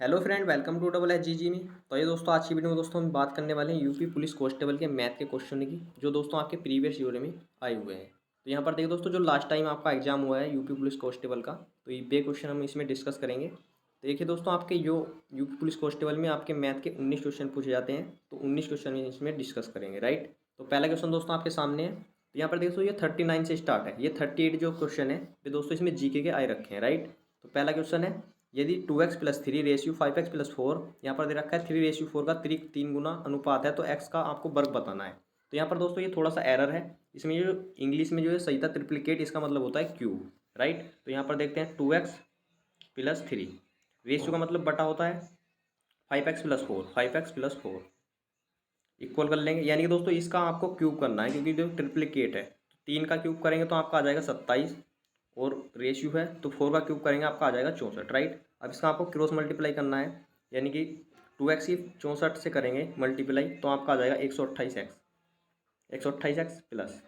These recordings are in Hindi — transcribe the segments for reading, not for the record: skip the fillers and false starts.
Hello friend, welcome to double H G में। तो ये दोस्तों, आज की वीडियो में दोस्तों हम बात करने वाले हैं यूपी पुलिस कांस्टेबल के मैथ के क्वेश्चन की, जो दोस्तों आपके प्रीवियस ईयर में आए हुए हैं। तो यहाँ पर देखिए दोस्तों, जो लास्ट टाइम आपका एग्जाम हुआ है यूपी पुलिस कांस्टेबल का, तो ये क्वेश्चन हम इसमें डिस्कस करेंगे। तो देखिए दोस्तों, आपके जो यूपी पुलिस कांस्टेबल में आपके मैथ के 19 क्वेश्चन पूछे जाते हैं, तो 19 क्वेश्चन इसमें डिस्कस करेंगे, राइट। तो पहला क्वेश्चन दोस्तों आपके सामने है। तो यहाँ पर देखो, ये 39 से स्टार्ट है, ये 38 जो क्वेश्चन है ये दोस्तों इसमें जीके के आए रखे हैं, राइट। तो पहला क्वेश्चन है, यदि 2x+3 रेशियो 5x+4, यहाँ पर दे रखा है 3/4 का 3 गुना अनुपात है, तो x का आपको वर्ग बताना है। तो यहाँ पर दोस्तों ये थोड़ा सा एरर है, इसमें जो इंग्लिश में जो है सही था ट्रिप्लिकेट, इसका मतलब होता है क्यूब, राइट। तो यहाँ पर देखते हैं 2x+3, रेशियो का मतलब बटा होता है 5x+4 इक्वल कर लेंगे, यानी कि दोस्तों इसका आपको क्यूब करना है, क्योंकि जो ट्रिप्लिकेट है, 3 का क्यूब करेंगे तो आपका आ जाएगा 27, और रेशियो है तो 4 का क्यूब करेंगे आपका आ जाएगा 64, राइट। अब इसका आपको क्रॉस मल्टीप्लाई करना है, यानी कि 2x की 64 से करेंगे मल्टीप्लाई, तो आपका आ जाएगा 128x प्लस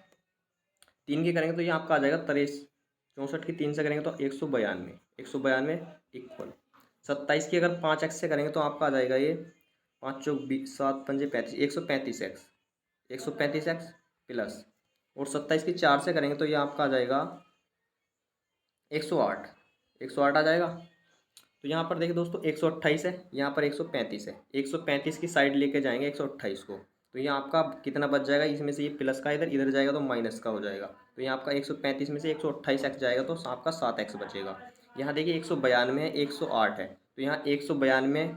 3 की करेंगे तो ये आपका आ जाएगा 23, 64 की 3 से करेंगे तो 192 इक्वल 27 की अगर 5x से करेंगे तो आपका आ जाएगा ये 5 चौक 20, 7 पंजे 35, 135x प्लस, और 27 की 4 से करेंगे तो ये आपका आ जाएगा 108, 108 आ जाएगा। तो यहाँ पर देखिए दोस्तों 128 है, यहाँ पर 135 है, 135 की साइड लेके जाएंगे 128 को, तो यहाँ आपका कितना बच जाएगा, इसमें से ये प्लस का इधर इधर जाएगा तो माइनस का हो जाएगा। तो यहाँ आपका 135 में से 128x जाएगा तो आपका 7x बचेगा। यहाँ देखिए 192 है, 108 है, तो यहाँ 192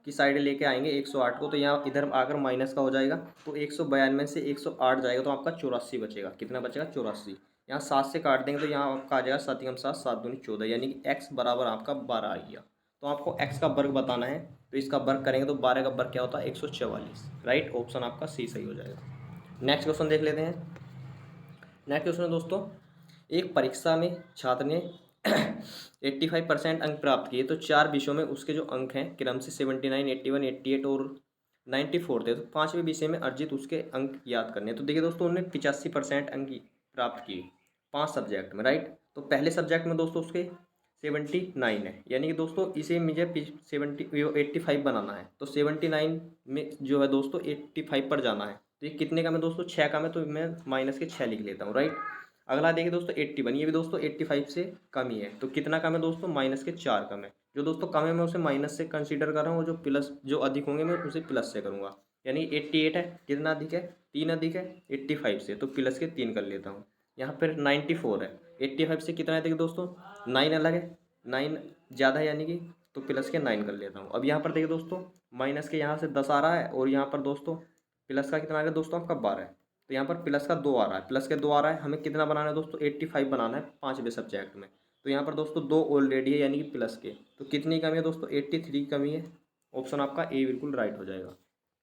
की साइड लेके आएंगे 108 को, तो यहाँ इधर आकर माइनस का हो जाएगा, तो 192 से 108 जाएगा तो आपका 84 बचेगा। कितना बचेगा? 84। यहाँ 7 से काट देंगे तो यहाँ आपका आ जाएगा 7 कम 7, 7 दूनी 14, यानी कि x बराबर आपका 12 आ गया। तो आपको x का वर्ग बताना है, तो इसका वर्ग करेंगे तो 12 का वर्ग क्या होता है? 144, राइट। ऑप्शन आपका सी सही हो जाएगा। नेक्स्ट क्वेश्चन देख लेते हैं। नेक्स्ट क्वेश्चन है दोस्तों, एक परीक्षा में छात्र ने 85% अंक प्राप्त किए, तो 4 विषयों में उसके जो अंक हैं क्रम से 79, 81, 88 और 94 थे, तो 5वें विषय में अर्जित उसके अंक याद करने हैं। तो देखिए दोस्तों, उन्होंने 85% अंक प्राप्त किए 5 सब्जेक्ट में, राइट। तो पहले सब्जेक्ट में दोस्तों उसके 79 है, यानी कि दोस्तों इसे मुझे 85 बनाना है, तो 79 में जो है दोस्तों 85 पर जाना है। तो ये कितने का? मैं दोस्तों 6 का, मैं तो मैं माइनस के 6 लिख लेता हूँ, राइट। अगला देखिए दोस्तों 81, ये भी दोस्तों 85 से कम ही है, तो कितना कम है दोस्तों? माइनस के 4 कम है। जो दोस्तों कम है मैं उसे माइनस से कंसीडर कर रहा हूँ, और जो प्लस जो अधिक होंगे मैं उसे प्लस से करूँगा। यानी 88 है, कितना अधिक है? 3 अधिक है 85 से, तो प्लस के 3 कर लेता हूँ। यहाँ पर 94 है, 85 से कितना है देखिए दोस्तों? 9 अलग है, 9 ज़्यादा है, यानी कि तो प्लस के 9 कर लेता हूँ। अब यहाँ पर देखिए दोस्तों, माइनस के यहाँ से 10 आ रहा है, और यहाँ पर दोस्तों प्लस का कितना आ गया दोस्तों? आपका 12 है। तो यहाँ पर प्लस का 2 आ रहा है, प्लस के 2 आ रहा है, हमें कितना बनाना है दोस्तों? 85 बनाना है 5वें सब्जेक्ट में। तो यहाँ पर दोस्तों 2 ऑलरेडी है, यानी कि प्लस के, तो कितनी कमी है दोस्तों? 83 की कमी है। ऑप्शन आपका ए बिल्कुल राइट हो जाएगा।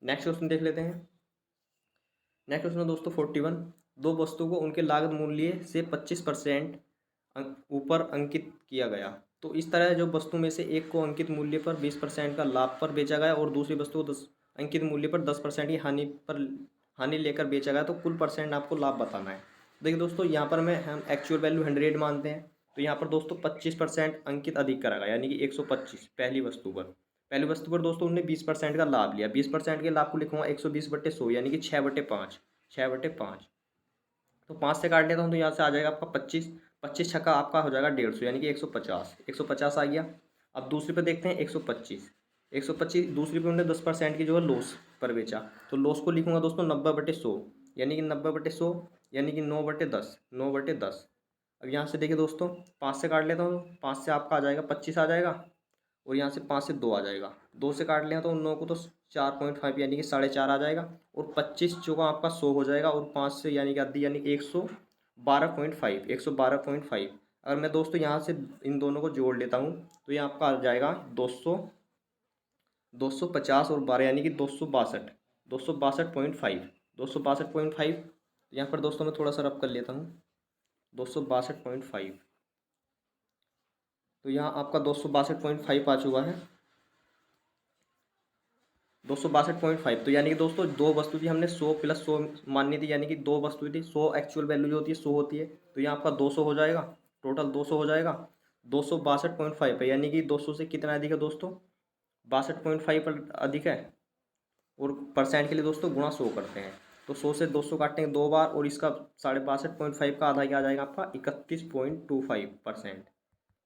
नेक्स्ट क्वेश्चन देख लेते हैं। नेक्स्ट क्वेश्चन है दोस्तों 41, दो वस्तु को उनके लागत मूल्य से 25% ऊपर अंकित किया गया। तो इस तरह जो वस्तु में से एक को अंकित मूल्य पर 20% का लाभ पर बेचा गया, और दूसरी वस्तु को 10 अंकित मूल्य पर 10% की हानि लेकर बेचा गया, तो कुल परसेंट आपको लाभ बताना है। देखिए दोस्तों, यहाँ पर हम एक्चुअल वैल्यू 100 मानते हैं, तो यहाँ पर दोस्तों 25% अंकित अधिक करा गया, यानी कि 125 पहली वस्तु पर दोस्तों उन्होंने 20% का लाभ लिया। 20% के लाभ को लिखूंगा 120/100, यानी कि 6/5, 6/5। तो 5 से काट लेता हूँ तो यहाँ से आ जाएगा आपका 25, 25 छक्का आपका हो जाएगा 150, यानी कि 150, 150 आ गया। अब दूसरी पे देखते हैं 125, 125 दूसरी पे उन्होंने 10% की जो है लॉस पर बेचा, तो लॉस को लिखूंगा दोस्तों 90/100, यानी कि 90/100, यानी कि 9/10, 9/10। अब यहाँ से देखिए दोस्तों 5 से काट लेता हूँ, 5 से आपका आ जाएगा 25 आ जाएगा, और यहाँ से 5 से 2 आ जाएगा, 2 से काट लिया तो उन 9 को तो 4.5, यानी कि 4.5 आ जाएगा, और 25 जो का आपका 100 हो जाएगा, और 5 से यानी कि आधी, यानी कि 112.5, 112.5। अगर मैं दोस्तों यहाँ से इन दोनों को जोड़ लेता हूँ तो ये आपका आ जाएगा 250 और 12, यानी कि 262, 262.5, 262.5। यहाँ पर दोस्तों मैं थोड़ा सा रब कर लेता हूँ, 262.5। तो यहाँ आपका 262.5 आ चुका है, 262.5। तो यानी कि दोस्तों दो वस्तु थी, हमने 100 + 100 माननी थी, यानी कि दो वस्तु थी, 100 एक्चुअल वैल्यू जो होती है 100 होती है, तो यहाँ आपका 200 हो जाएगा, टोटल 200 हो जाएगा। 262.5 है, यानी कि 200 से कितना अधिक है दोस्तों? 62.5 पर अधिक है, और परसेंट के लिए दोस्तों गुणा 100 करते हैं। तो 100 से 200 काटेंगे 2 बार, और इसका 62.5 का आधा क्या आ जाएगा आपका 31.25%,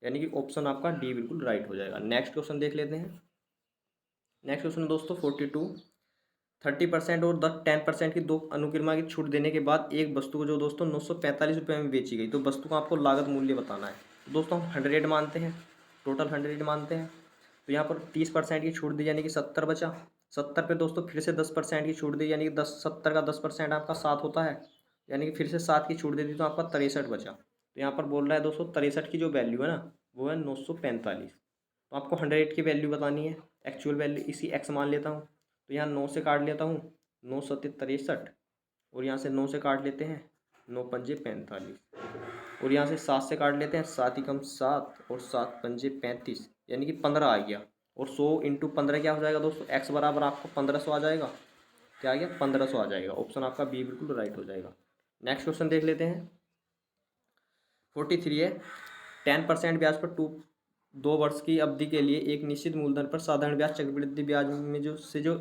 यानी कि ऑप्शन आपका डी बिल्कुल राइट हो जाएगा। नेक्स्ट क्वेश्चन देख लेते हैं। नेक्स्ट क्वेश्चन दोस्तों 42, 30% और 10% की दो अनुक्रमा की छूट देने के बाद एक वस्तु को जो दोस्तों 945 रुपये में बेची गई, तो वस्तु का आपको लागत मूल्य बताना है। तो दोस्तों हम 100 मानते हैं, टोटल 100 मानते हैं। तो यहाँ पर 30% की छूट दी, यानी कि 70 बचा। 70 पे दोस्तों फिर से 10% की छूट दी, यानी कि 70 का 10% आपका 7 होता है, यानी कि फिर से 7 की छूट दे दी, तो आपका 63 बचा। तो यहाँ पर बोल रहा है दोस्तों 63 की जो वैल्यू है ना, वो है 945। तो आपको 100 की वैल्यू बतानी है, एक्चुअल वैल्यू, इसी एक्स मान लेता हूँ। तो यहाँ 9 से काट लेता हूँ, 9 सत्ते 63, और यहाँ से 9 से काट लेते हैं, 9 पंजे 45, और यहाँ से 7 से काट लेते हैं, 7 ही कम 7, और 7 पंजे 35, यानी कि 15 आ गया। और 100 इंटू 15 क्या हो जाएगा दोस्तों, एक्स बराबर आपको 1500 आ जाएगा। क्या आ गया, 1500 आ जाएगा। ऑप्शन आपका बी बिल्कुल राइट हो जाएगा। नेक्स्ट क्वेश्चन देख लेते हैं। 43 है, 10% ब्याज पर 2 वर्ष की अवधि के लिए एक निश्चित मूलधन पर साधारण ब्याज चक्रवृद्धि ब्याज में जो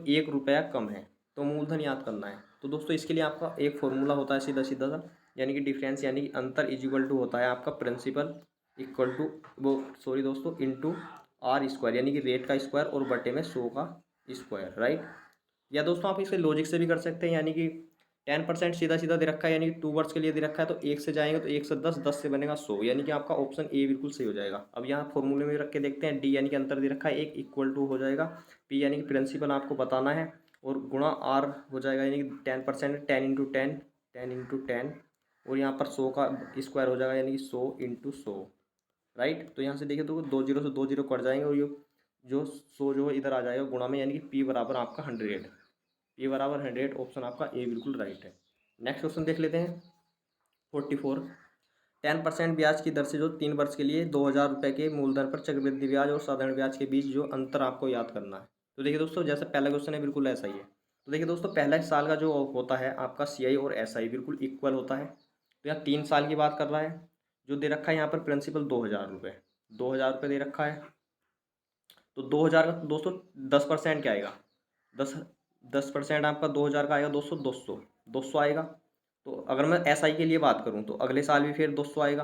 1 रुपया कम है, तो मूलधन याद करना है। तो दोस्तों इसके लिए आपका एक फॉर्मूला होता है सीधा सीधा सा, यानी कि डिफरेंस, यानी कि अंतर इज इक्वल टू होता है आपका प्रिंसिपल इक्वल टू वो सॉरी दोस्तों इंटू आर स्क्वायर, यानी कि रेट का स्क्वायर और बटे में 100 का स्क्वायर, राइट। या दोस्तों आप इसे लॉजिक से भी कर सकते हैं, यानी कि 10% सीधा सीधा दे रखा है, यानी कि 2 वर्ष के लिए दे रखा है, तो 1 से जाएंगे तो 1 से 10, 10 से बनेगा 100, यानी कि आपका ऑप्शन ए बिल्कुल सही हो जाएगा। अब यहाँ फॉर्मूले में रख के देखते हैं, डी यानी कि अंतर दे रखा है, एक इक्वल टू हो जाएगा, पी यानी कि प्रिंसिपल आपको बताना है, और गुणा आर हो जाएगा, यानी कि 10%, 10 × 10, 10 × 10, और यहाँ पर 100 का स्क्वायर हो जाएगा, यानी कि 100 × 100, राइट। तो यहाँ से देखिए तो 2 जीरो से 2 जीरो कट जाएंगे, और ये जो 100 जो इधर आ जाएगा गुणा में, यानी कि पी बराबर आपका 100, पी बराबर 100, ऑप्शन आपका ए बिल्कुल राइट है। नेक्स्ट क्वेश्चन देख लेते हैं। 44, 10% ब्याज की दर से जो 3 वर्ष के लिए 2000 रुपये के मूलधन पर चक्रवृद्धि ब्याज और साधारण ब्याज के बीच जो अंतर आपको याद करना है। तो देखिए दोस्तों जैसे पहला क्वेश्चन है बिल्कुल ऐसा ही है। तो देखिए दोस्तों पहला साल का जो होता है आपका सीआई और एसआई बिल्कुल इक्वल होता है। तो यहाँ 3 साल की बात कर रहा है, जो दे रखा है यहाँ पर प्रिंसिपल 2000 रुपये, 2000 रुपये दे रखा है। तो 2000 का दोस्तों 10% क्या आएगा, 10% आपका 2000 का आएगा दोस्तों 200 आएगा। तो अगर मैं एसआई के लिए बात करूं तो अगले साल भी फिर 200 आएगा,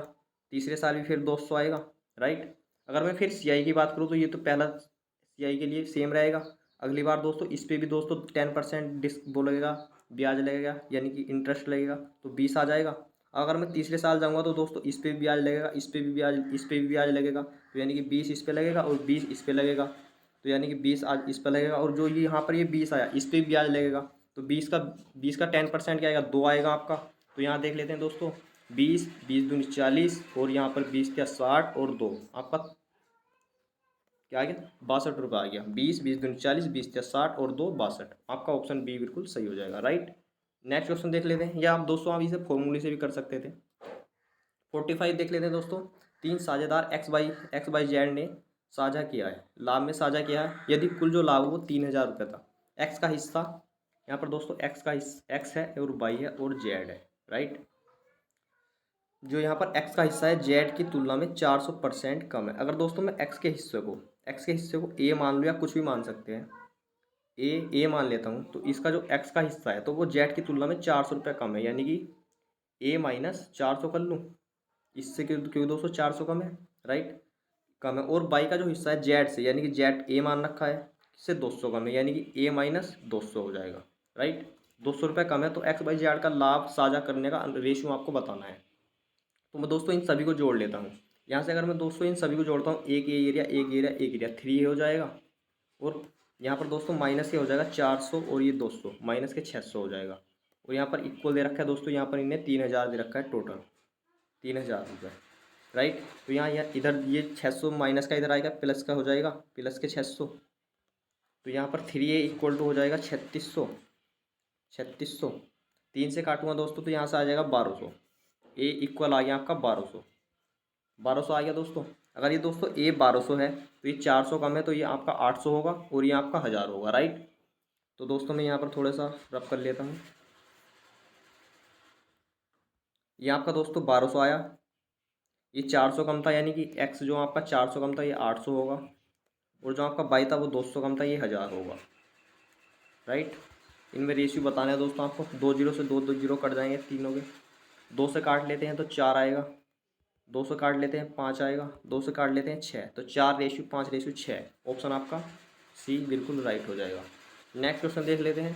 तीसरे साल भी फिर 200 आएगा, राइट। अगर मैं फिर सीआई की बात करूं तो ये तो पहला सीआई के लिए सेम रहेगा। अगली बार दोस्तों इस पे भी दोस्तों 10% डिस्क वो लगेगा, ब्याज लगेगा, यानी कि इंटरेस्ट लगेगा, तो 20 आ जाएगा। अगर मैं तीसरे साल जाऊंगा तो दोस्तों इस पे भी ब्याज लगेगा, इस पे भी ब्याज, इस पे भी ब्याज लगेगा, तो यानी कि 20 इस पे लगेगा और 20 इस पे लगेगा, तो यानी कि 20 आज इस पे लगेगा, और जो ये यहाँ पर ये 20 आया इस पे भी ब्याज लगेगा। तो 20 का 10% क्या आएगा, 2 आएगा आपका। तो यहाँ देख लेते हैं दोस्तों 20, 20 दूनी 40, और यहाँ पर 20 क्या 60 और 2 आपका क्या आ गया 62 रुपये आ गया। 20, 20 दूनी 40, 20 क्या 60 और 2 62, आपका ऑप्शन बी बिल्कुल सही हो जाएगा, राइट। नेक्स्ट क्वेश्चन देख लेते हैं, या आप दोस्तों आप इसे फॉर्मूले से भी कर सकते थे। 45 देख लेते हैं दोस्तों। 3 साझेदार एक्स बाई जेड ने साझा किया है, लाभ में साझा किया है, यदि कुल जो लाभ हो वो 3000 रुपये था। एक्स का हिस्सा, यहाँ पर दोस्तों एक्स का हिस्सा एक्स है और वाई है और जेड है, राइट। जो यहाँ पर एक्स का हिस्सा है जेड की तुलना में 400% कम है। अगर दोस्तों मैं एक्स के हिस्से को ए मान लूँ, या कुछ भी मान सकते हैं, ए मान लेता हूँ, तो इसका जो एक्स का हिस्सा है तो वो जेड की तुलना में 400 रुपये कम है, यानी कि ए माइनस 400 कर लूँ इससे, क्योंकि दोस्तों 400 कम है, राइट, कम है। और बाई का जो हिस्सा है जेड से, यानी कि जेड ए मान रखा है, इससे 200 कम है, यानी कि ए माइनस 200 हो जाएगा, राइट। 200 रुपये कम है, तो एक्स बाई जेड का लाभ साझा करने का रेशियो आपको बताना है। तो मैं दोस्तों इन सभी को जोड़ लेता हूँ। यहाँ से अगर मैं दोस्तों इन सभी को जोड़ता हूँ, एक एरिया एक एरिया एक एरिया 3 हो जाएगा, और यहाँ पर दोस्तों माइनस के हो जाएगा 400, और ये 200 माइनस के 600 हो जाएगा। और यहाँ पर इक्वल दे रखा है दोस्तों, यहाँ पर इन्हें 3000 दे रखा है, टोटल 3000 रुपये, राइट। तो यहाँ इधर ये 600 माइनस का इधर आएगा, प्लस का हो जाएगा, प्लस के 600। तो यहाँ पर 3a इक्वल टू हो जाएगा 3600। 3 से काटूंगा दोस्तों तो यहाँ से आ जाएगा 1200, ए इक्वल आ गया आपका 1200 आ गया दोस्तों। अगर ये दोस्तों ए 1200 है तो ये 400 कम है, तो ये आपका 800 होगा, और ये आपका 1000 होगा, राइट। तो दोस्तों मैं यहाँ पर थोड़ा सा रब कर लेता हूँ। ये आपका दोस्तों 1200 आया, ये 400 कम था, यानी कि एक्स जो आपका 400 कम था, ये 800 होगा, और जो आपका बाई था वो 200 कम था, ये 1000 होगा, राइट। इनमें रेशियो बताना है दोस्तों आपको। 2 जीरो से 2 2 जीरो कट जाएंगे तीनों के। 2 से काट लेते हैं तो 4 आएगा, 2 से काट लेते हैं 5 आएगा, 2 से काट लेते हैं 6, तो 4:5:6। ऑप्शन आपका सी बिल्कुल राइट हो जाएगा। नेक्स्ट क्वेश्चन देख लेते हैं।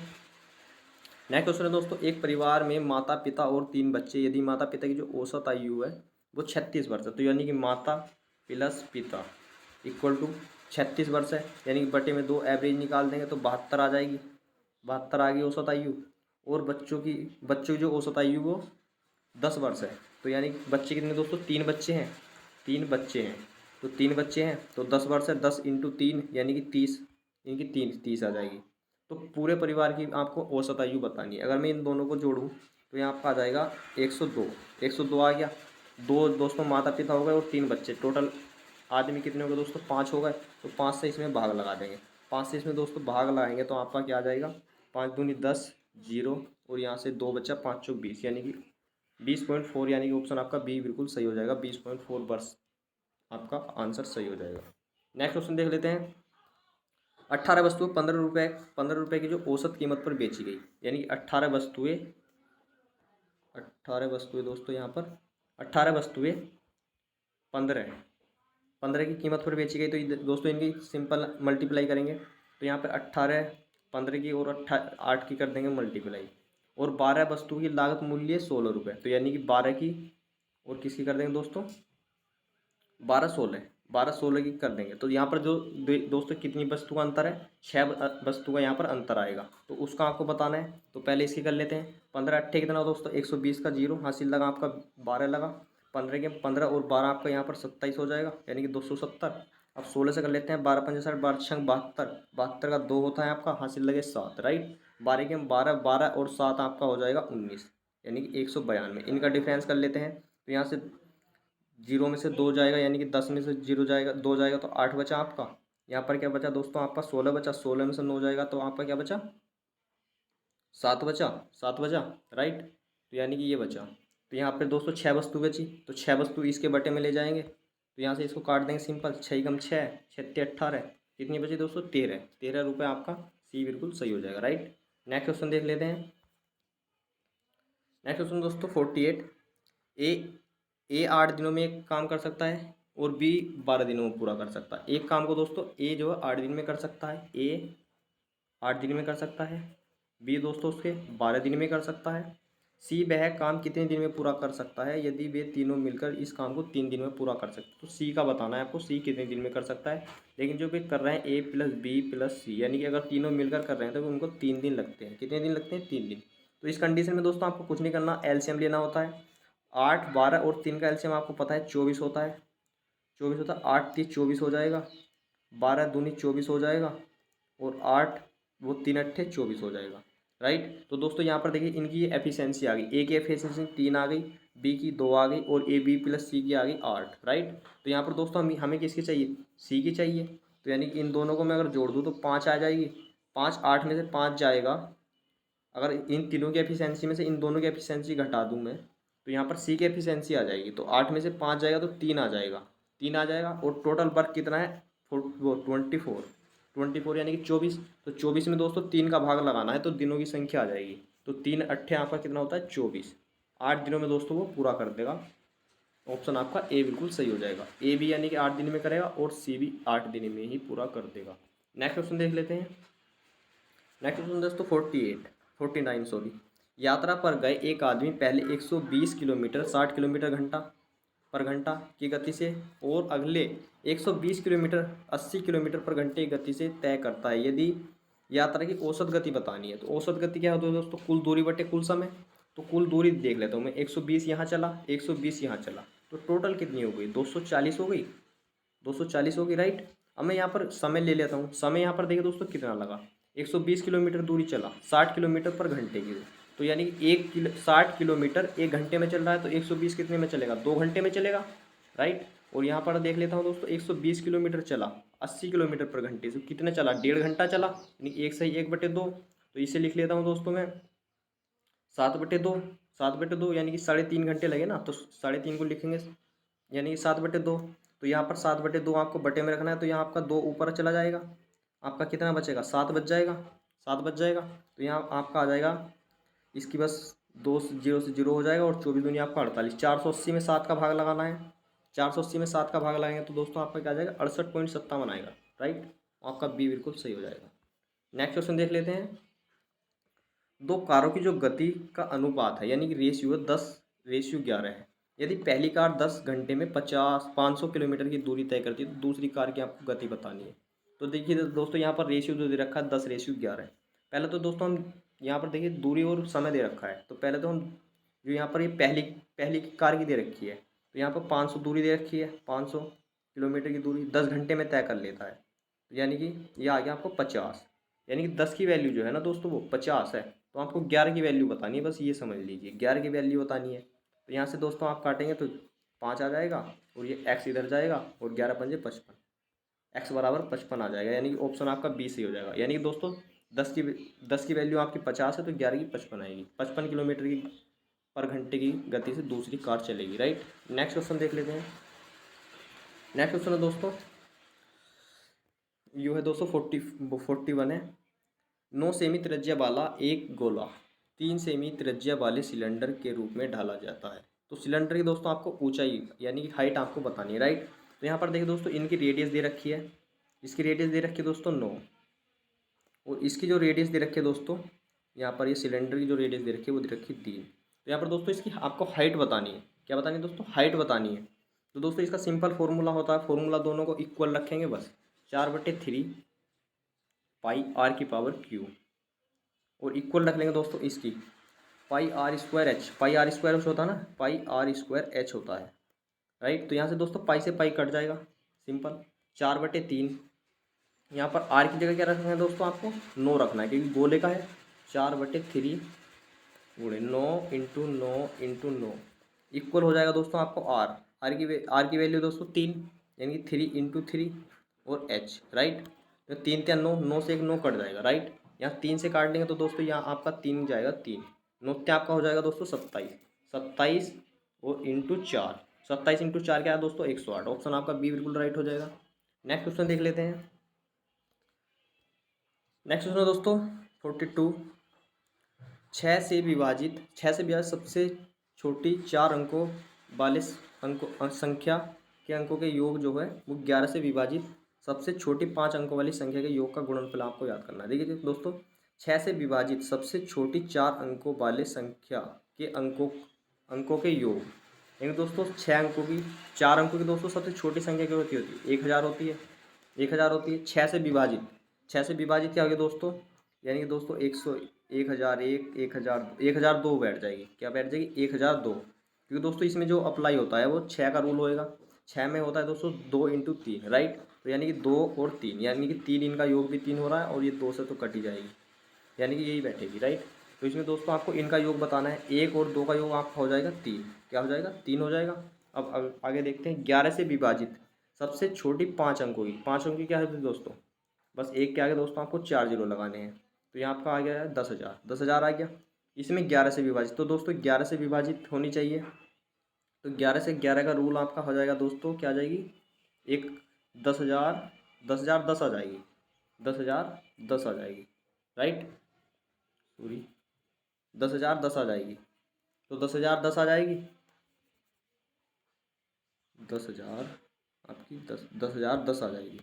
नेक्स्ट क्वेश्चन है दोस्तों, एक परिवार में माता पिता और 3 बच्चे, यदि माता पिता की जो औसत आयु है वो 36 वर्ष है, तो यानी कि माता प्लस पिता इक्वल टू 36 वर्ष है, यानी कि बटे में 2 एवरेज निकाल देंगे तो 72 आ जाएगी। 72 आ गई औसत आयु। और बच्चों की जो औसत आयु वो 10 वर्ष है, तो यानी बच्चे कितने दोस्तों, 3 बच्चे हैं। 3 बच्चे हैं, तो 3 बच्चे हैं तो 10 वर्ष है, 10 इंटू 3 यानी कि 30, यानी कि 30 आ जाएगी। तो पूरे परिवार की आपको औसत आयु बतानी है। अगर मैं इन दोनों को जोड़ूँ तो यहाँ आपका आ जाएगा 102। 102 आ गया। 2 दोस्तों माता पिता हो गए और 3 बच्चे, टोटल आदमी कितने हो गए दोस्तों, 5 हो गए। तो 5 से इसमें भाग लगा देंगे। 5 से इसमें दोस्तों भाग लगाएंगे तो आपका क्या आ जाएगा, 5 दूनी 10, जीरो, और यहाँ से 2 बच्चा, 5 चौक 20, यानी कि 20.4, यानी कि ऑप्शन आपका बी बिल्कुल सही हो जाएगा। 20.4 वर्ष आपका आंसर सही हो जाएगा। नेक्स्ट क्वेश्चन देख लेते हैं। 18 वस्तुएं 15 रुपये की जो औसत कीमत पर बेची गई, यानी कि 18 वस्तुएं दोस्तों यहाँ पर 18 वस्तुएं 15 की कीमत पर बेची गई, तो दोस्तों इनकी सिंपल मल्टीप्लाई करेंगे तो यहाँ पे 18 15 की और 8 की कर देंगे मल्टीप्लाई, और 12 वस्तु की लागत मूल्य 16 रुपये, तो यानी कि 12 की और किसकी कर देंगे दोस्तों, 12 16 की कर देंगे। तो यहाँ पर जो दोस्तों कितनी वस्तु का अंतर है, 6 वस्तु का यहाँ पर अंतर आएगा, तो उसका आपको बताना है। तो पहले इसकी कर लेते हैं। 15 अट्ठे कितना दोस्तों, 120 का जीरो हासिल लगा आपका, 12 लगा। 15 के 15 और 12 आपका यहाँ पर 27 हो जाएगा, यानी कि 270। अब 16 से कर लेते हैं। 12 पंजे 60, 12 छंग 72, 72 का 2 होता है आपका, हासिल लगे 7, राइट। 12 के 12, 12 और 7 आपका हो जाएगा 19, यानी कि 192। इनका डिफरेंस कर लेते हैं तो यहाँ से जीरो में से 2 जाएगा, यानी कि 10 में से जीरो जाएगा, 2 जाएगा तो 8 बचा आपका। यहाँ पर क्या बचा दोस्तों, आपका 16 बचा। 16 में से 9 जाएगा तो आपका क्या बचा, 7 बचा। 7 बचा, राइट। तो यानी कि ये बचा। तो यहाँ पर दोस्तों 6 वस्तु बची, तो 6 वस्तु इसके बटे में ले जाएंगे, तो यहाँ से इसको काट देंगे सिंपल। 6 कम 6, 6 18, कितनी बची दोस्तों, 13 रुपये आपका सी बिल्कुल सही हो जाएगा, राइट। नेक्स्ट क्वेश्चन देख लेते हैं। नेक्स्ट क्वेश्चन दोस्तों 48। ए 8 दिनों में एक काम कर सकता है और बी 12 दिनों में पूरा कर सकता है। एक काम को दोस्तों ए जो है 8 दिन में कर सकता है, ए 8 दिन में कर सकता है, बी दोस्तों उसके 12 दिन में कर सकता है, सी वह काम कितने दिन में पूरा कर सकता है यदि वे तीनों मिलकर इस काम को 3 दिन में पूरा कर सकते हैं। तो सी का बताना है आपको, सी कितने दिन में कर सकता है। लेकिन जो भी कर रहे हैं ए प्लस बी प्लस सी, यानी कि अगर तीनों मिलकर कर रहे हैं तो उनको 3 दिन लगते हैं। कितने दिन लगते हैं, 3 दिन। तो इस कंडीशन में दोस्तों आपको कुछ नहीं करना, एलसीएम लेना होता है। 8 12 और 3 का एलसीएम आपको पता है 24 होता है। 24 होता है, 8 3 24 हो जाएगा, 12 दूनी 24 हो जाएगा, और 8 वो 3 अट्ठे 24 हो जाएगा, राइट। तो दोस्तों यहाँ पर देखिए इनकी एफिशिएंसी आ गई। ए की एफिशिएंसी 3 आ गई, बी की 2 आ गई, और ए बी प्लस सी की आ गई 8, राइट। तो यहाँ पर दोस्तों हमें किसकी चाहिए, सी की चाहिए। तो यानी कि इन दोनों को मैं अगर जोड़ दूँ तो 5 आ जाएगी। 5 8 में से 5 जाएगा। अगर इन तीनों की एफिशिएंसी में से इन दोनों की एफिशिएंसी घटा दूँ मैं तो यहाँ पर सी की एफिशिएंसी आ जाएगी। तो 8 में से 5 जाएगा तो 3 आ जाएगा, 3 आ जाएगा। और टोटल वर्क कितना है, वो 24, यानी कि 24। तो 24 में दोस्तों 3 का भाग लगाना है तो दिनों की संख्या आ जाएगी। तो 3 अट्ठे आपका कितना होता है, 24। 8 दिनों में दोस्तों वो पूरा कर देगा। ऑप्शन आपका ए बिल्कुल सही हो जाएगा। ए भी यानी कि 8 दिन में करेगा और सी भी 8 दिन में ही पूरा कर देगा। नेक्स्ट क्वेश्चन देख लेते हैं। नेक्स्ट क्वेश्चन दोस्तों 49 सॉरी। यात्रा पर गए एक आदमी पहले 120 किलोमीटर 60 किलोमीटर पर घंटा की गति से और अगले 120 किलोमीटर 80 किलोमीटर पर घंटे की गति से तय करता है। यदि यात्रा की औसत गति बतानी है, तो औसत गति क्या होती है दोस्तों, कुल दूरी बटे कुल समय। तो कुल दूरी देख लेता हूँ मैं, 120 यहाँ चला, 120 यहाँ चला, तो टोटल कितनी हो गई, 240 हो गई। 240 होगी, राइट। अब मैं यहाँ पर समय ले लेता हूँ। समय यहाँ पर देखिए दोस्तों कितना लगा, 120 किलोमीटर दूरी चला, 60 किलोमीटर पर घंटे की। तो यानी कि 60 किलोमीटर 1 घंटे में चल रहा है, तो 120 कितने में चलेगा, 2 घंटे में चलेगा, राइट। और यहाँ पर देख लेता हूँ दोस्तों 120 किलोमीटर चला 80 किलोमीटर पर घंटे से, कितने चला, 1.5 घंटा चला, यानी 1 सही 1/2। तो इसे लिख लेता हूँ दोस्तों मैं 7/2। 7/2 यानी कि 3.5 घंटे लगे ना, तो 3.5 को लिखेंगे यानी कि 7/2। तो यहाँ पर 7/2 आपको बटे में रखना है, तो यहाँ आपका 2 ऊपर चला जाएगा, आपका कितना बचेगा, 7 बच जाएगा, 7 बच जाएगा। तो यहाँ आपका आ जाएगा इसकी बस 2 जीरो से जीरो हो जाएगा और 24 दूनी आपका 48। 480 में 7 का भाग लगाना है, 480 में 7 का भाग लगाएंगे तो दोस्तों आपका क्या आ जाएगा, 68.57 आएगा, राइट। आपका बी बिल्कुल सही हो जाएगा। नेक्स्ट क्वेश्चन देख लेते हैं। दो कारों की जो गति का अनुपात है यानी कि रेशियो 10:11 है। यदि पहली कार 10 घंटे में 500 किलोमीटर की दूरी तय करती है तो दूसरी कार की आपको गति बतानी है। तो देखिए दोस्तों यहाँ पर रेशियो जो दे रखा है 10:11 है। पहले तो दोस्तों हम यहाँ पर देखिए दूरी और समय दे रखा है, तो पहले तो हम जो यहाँ पर ये पहली पहली कार की दे रखी है, तो यहाँ पर 500 दूरी दे रखी है, 500 किलोमीटर की दूरी 10 घंटे में तय कर लेता है, यानी कि ये आ गया आपको 50, यानी कि 10 की वैल्यू जो है ना दोस्तों वो 50 है। तो आपको 11 की वैल्यू बतानी है, बस ये समझ लीजिए 11 की वैल्यू बतानी है। तो यहाँ से दोस्तों आप काटेंगे तो 5 आ जाएगा और ये x इधर जाएगा और 11 पंजे 55, x बराबर 55 आ जाएगा, यानी कि ऑप्शन आपका बी सही हो जाएगा। यानी कि दोस्तों 10 की वैल्यू आपकी 50 है तो 11 की 55 आएगी। 55 किलोमीटर की पर घंटे की गति से दूसरी कार चलेगी, राइट। नेक्स्ट क्वेश्चन देख लेते हैं। नेक्स्ट क्वेश्चन है दोस्तों यू है दोस्तों 41 है। 9 सेमी त्रिज्या वाला एक गोला 3 सेमी त्रिज्या वाले सिलेंडर के रूप में ढाला जाता है। तो सिलेंडर की दोस्तों आपको ऊंचाई यानी कि हाइट आपको बतानी है, राइट। तो यहाँ पर देखिए दोस्तों इनकी रेडियस दे रखी है, इसकी रेडियस दे रखी है दोस्तों 9 और इसकी जो रेडियस दे रखी है दोस्तों यहाँ पर ये सिलेंडर की जो रेडियस दे रखी है वो दे रखी है 3। तो यहाँ पर दोस्तों इसकी आपको हाइट बतानी है, क्या बतानी है दोस्तों, हाइट बतानी है। तो दोस्तों इसका सिंपल फॉर्मूला होता है, फॉर्मूला दोनों को इक्वल रखेंगे बस, 4/3 पाई आर की पावर क्यू और इक्वल रख लेंगे दोस्तों इसकी pi R square H. Pi R square H होता है ना, पाई आर स्क्वायर एच होता है, राइट। तो यहाँ से दोस्तों पाई से पाई कट जाएगा, सिंपल 4/3। यहाँ पर आर की जगह क्या रखना है दोस्तों, आपको 9 रखना है क्योंकि गोले का है। 4/3 गुणे 9 इंटू 9 इक्वल हो जाएगा दोस्तों आपको आर। आर की वैल्यू दोस्तों 3 यानी कि 3 इंटू 3 और एच, राइट। तो 3 3 9, 9 से एक 9 कट जाएगा, राइट। यहाँ 3 से काट लेंगे तो दोस्तों यहाँ आपका 3 जाएगा, 3 9 आपका हो जाएगा दोस्तों 27। 27 और इंटू 4, 27 इंटू 4 क्या है दोस्तों 108। ऑप्शन आपका बी बिल्कुल राइट हो जाएगा। नेक्स्ट क्वेश्चन देख लेते हैं। नेक्स्ट क्वेश्चन दोस्तों 42। 6 से विभाजित सबसे छोटी 4 अंकों वाले संख्या के अंकों के योग जो है वो 11 से विभाजित सबसे छोटी 5 अंकों वाली संख्या के योग का गुणनफल आपको याद करना है। देखिए दोस्तों 6 से विभाजित सबसे छोटी 4 अंकों वाले संख्या के अंकों के योग, यानी दोस्तों 6 अंकों की 4 अंकों की दोस्तों सबसे छोटी संख्या क्या होती है 1000 होती है, 1000 होती है। 6 से विभाजित क्या हो गया दोस्तों, यानी कि दोस्तों 1001 1002 बैठ जाएगी, क्या बैठ जाएगी 1002, क्योंकि दोस्तों इसमें जो अप्लाई होता है वो 6 का रूल होएगा। 6 में होता है दोस्तों 2 इंटू 3, राइट। तो यानी कि 2 और 3 यानी कि 3, इनका योग भी 3 हो रहा है और ये 2 से तो कटी जाएगी, यानी कि यही बैठेगी, राइट। तो इसमें दोस्तों आपको इनका योग बताना है, 1 और 2 का योग आपका हो जाएगा 3, क्या हो जाएगा 3 हो जाएगा। अब आगे देखते हैं 11 से विभाजित सबसे छोटी 5 अंकों की, 5 अंकों की क्या है दोस्तों, बस एक के आगे दोस्तों आपको 4 जीरो लगाने हैं। तो यहाँ आपका आ गया है 10,000, 10,000 आ गया। इसमें 11 से विभाजित, तो दोस्तों 11 से विभाजित होनी चाहिए, तो 11 से 11 का रूल आपका हो जाएगा दोस्तों, क्या आ जाएगी एक 10,000 10,000 10 आ जाएगी, 10,000 10 आ जाएगी, राइट। सॉरी 10,000 10 आ जाएगी, तो 10,000 10 आ जाएगी, 10,000 आपकी 10,000 10 आ जाएगी,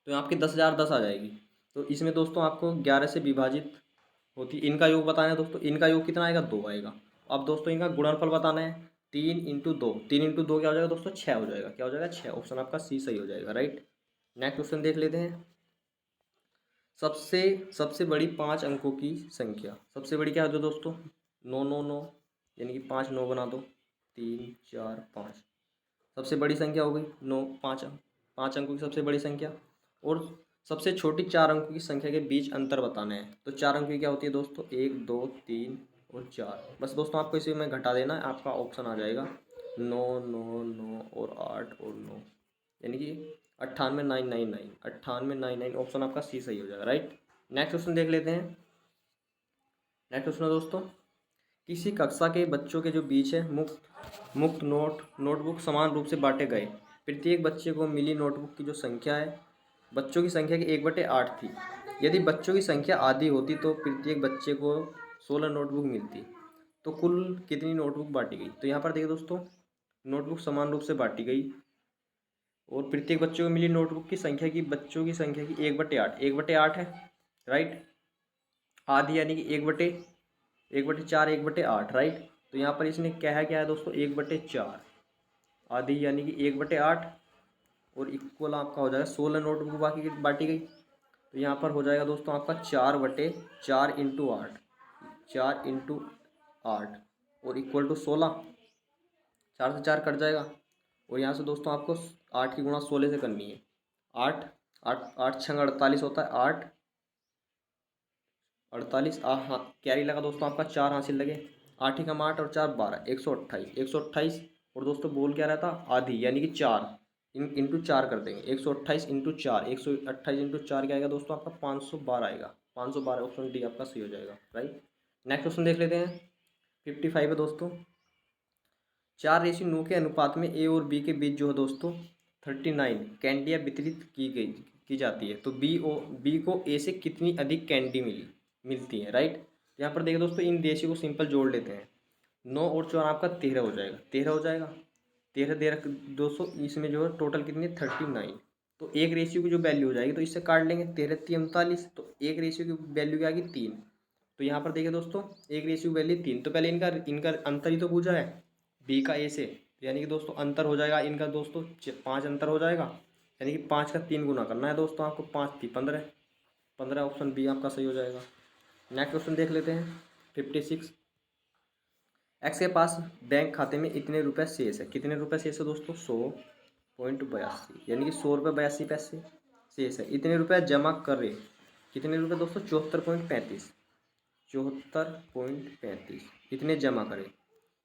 तो आपकी 10,000 10 आ जाएगी। तो इसमें दोस्तों आपको 11 से विभाजित होती, इनका योग बताना है दोस्तों, इनका योग कितना आएगा 2 आएगा। अब दोस्तों इनका गुणनफल बताना है, 3 इंटू 2, 3 इंटू 2 क्या हो जाएगा दोस्तों 6 हो जाएगा, क्या हो जाएगा 6। ऑप्शन आपका सी सही हो जाएगा, राइट। नेक्स्ट क्वेश्चन देख लेते हैं। सबसे बड़ी 5 अंकों की संख्या, सबसे बड़ी क्या है दोस्तों 999, यानी कि 5 9 बना दो, 3 4 5, सबसे बड़ी संख्या हो गई 9, 5 अंकों की सबसे बड़ी संख्या। और सबसे छोटी 4 अंकों की संख्या के बीच अंतर बताना है, तो 4 अंकों की क्या होती है दोस्तों 1 2 3 और 4। बस दोस्तों आपको इसी में घटा देना है, आपका ऑप्शन आ जाएगा 9 9 9 और 8 और 9, यानी कि 98,999, 98,999। ऑप्शन आपका सी सही हो जाएगा, राइट। नेक्स्ट क्वेश्चन देख लेते हैं। नेक्स्ट क्वेश्चन है दोस्तों, किसी कक्षा के बच्चों के जो बीच है मुफ्त नोटबुक समान रूप से बांटे गए प्रत्येक बच्चे को मिली नोटबुक की जो संख्या है, बच्चों की संख्या की 1/8 थी। यदि बच्चों की संख्या आधी होती तो प्रत्येक बच्चे को 16 नोटबुक मिलती। तो कुल कितनी नोटबुक बांटी गई? तो यहाँ पर देखिए दोस्तों, नोटबुक समान रूप से बांटी गई और प्रत्येक बच्चों को मिली नोटबुक की संख्या की, बच्चों की संख्या की 1/8, 1/8 है, राइट। आधी यानी कि 1/4, 1/8, राइट। तो यहाँ पर इसने क्या है दोस्तों, 1/4। आधी यानी कि 1/8 और इक्वल आपका हो जाएगा 16 नोटबुक बाकी बांटी गई। तो यहाँ पर हो जाएगा दोस्तों आपका 4/4 × 8, 4 × 8 और इक्वल टू 16। 4 से 4 कट जाएगा और यहाँ से दोस्तों आपको 8 की गुणा 16 से करनी है। 8 8 8 6 48 होता है, 8 48, हाँ कैरी लगा दोस्तों आपका 4 हासिल लगे, 8 ही कम 8 और 4 12, 128, 128। और दोस्तों बोल क्या रहता, आधी यानी कि 4 इंटू 4 कर देंगे, 128 इंटू 4, 128 इंटू 4 क्या आएगा दोस्तों आपका 512 आएगा। 512 ऑप्शन डी आपका सही हो जाएगा, राइट। नेक्स्ट क्वेश्चन देख लेते हैं। 55 है दोस्तों। 4:9 के अनुपात में ए और बी के बीच जो है दोस्तों 39 कैंडियाँ वितरित की जाती है। तो बी को ए से कितनी अधिक कैंडी मिलती है, राइट। यहाँ पर देखिए दोस्तों, इन रेशियो को सिंपल जोड़ लेते हैं। 9 और 4 आपका 13 हो जाएगा, 13 हो जाएगा, 13 दोस्तों इसमें जो है टोटल कितनी 39। तो एक रेशियो की जो वैल्यू हो जाएगी तो इससे काट लेंगे, 13 3 39, तो एक रेशियो की वैल्यू क्या आ गई 3। तो यहाँ पर देखिए दोस्तों, एक रेशियो की वैल्यू 3। तो पहले इनका अंतर ही तो पूछा है बी का ए से, यानी कि दोस्तों अंतर हो जाएगा इनका दोस्तों 5 अंतर हो जाएगा, यानी कि 5 का 3 गुना करना है दोस्तों आपको। 5 थी 15, 15 ऑप्शन बी आपका सही हो जाएगा। नेक्स्ट क्वेश्चन देख लेते हैं। 56, एक्स के पास बैंक खाते में इतने रुपए शेष है। कितने रुपए शेष है दोस्तों? 100.82, यानी कि 100 रुपये 82 पैसे शेष है। इतने रुपए जमा करे, कितने रुपए दोस्तों? 74.35, 74.35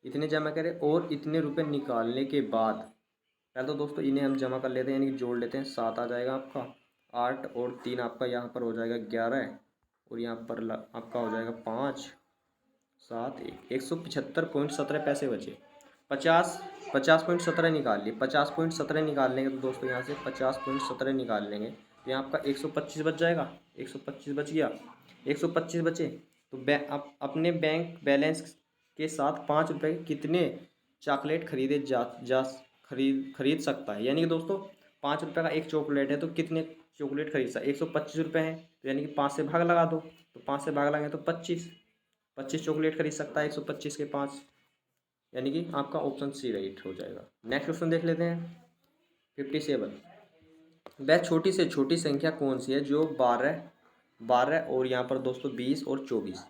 इतने जमा करे और इतने रुपए निकालने के बाद, पहले तो दोस्तों इन्हें हम जमा कर लेते हैं, यानी कि जोड़ लेते हैं। 7 आ जाएगा आपका, 8 और 3 आपका यहाँ पर हो जाएगा 11 और यहाँ पर आपका हो जाएगा 5 7 175.17 पैसे बचे। 50.17 निकाल लिए, 50.17 निकाल लेंगे तो दोस्तों यहाँ से 50.17 निकाल लेंगे तो यहाँ आपका 125 बच जाएगा। 125 बच गया, 125 बचे तो अपने बैंक बैलेंस के साथ 5 रुपये कितने चॉकलेट खरीद सकता है। यानी कि दोस्तों 5 रुपये का एक चॉकलेट है तो कितने चॉकलेट खरीद सकता है? 125 रुपये है तो यानी कि 5 से भाग लगा दो, तो 5 से भाग लगाएंगे तो 25 चॉकलेट खरीद सकता है 125 के 5, यानी कि आपका ऑप्शन सी राइट हो जाएगा। नेक्स्ट क्वेश्चन देख लेते हैं। 57, वह छोटी से छोटी संख्या कौन सी है जो 12 और यहाँ पर दोस्तों 20 और 24,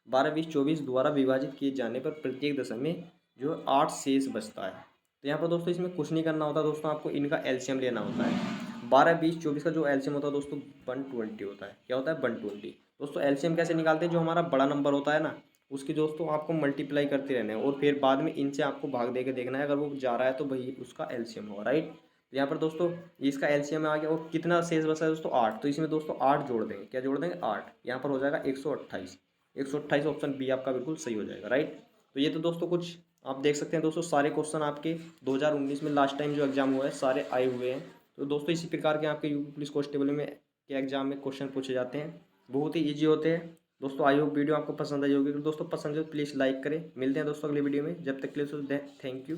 12 20 24 द्वारा विभाजित किए जाने पर प्रत्येक दशम में जो 8 शेष बचता है। तो यहाँ पर दोस्तों इसमें कुछ नहीं करना होता दोस्तों, आपको इनका एलसीएम लेना होता है। 12 20 24 का जो एलसीएम होता है दोस्तों 120 होता है। क्या होता है? 120। दोस्तों एलसीएम कैसे निकालते हैं? जो हमारा बड़ा नंबर होता है ना, उसकी दोस्तों आपको मल्टीप्लाई करते रहना है और फिर बाद में इनसे आपको भाग दे के देखना है, अगर वो जा रहा है तो वही उसका एलसीएम होगा, राइट। तो यहाँ पर दोस्तों इसका एलसीएम आ गया और कितना शेष बचा है दोस्तों 8, तो इसमें दोस्तों 8 जोड़ देंगे। क्या जोड़ देंगे? 8। यहाँ पर हो जाएगा 128, 128 ऑप्शन बी आपका बिल्कुल सही हो जाएगा, राइट। तो ये तो दोस्तों कुछ आप देख सकते हैं दोस्तों, सारे क्वेश्चन आपके 2019 में लास्ट टाइम जो एग्जाम हुआ है सारे आए हुए हैं। तो दोस्तों इसी प्रकार के आपके यूपी पुलिस कांस्टेबल में के एग्जाम में क्वेश्चन पूछे जाते हैं, बहुत ही ईजी होते हैं दोस्तों। आई होप वीडियो आपको पसंद आई होगी। तो दोस्तों पसंद है तो प्लीज़ लाइक करें। मिलते हैं दोस्तों अगले वीडियो में, जब तक के लिए थैंक यू।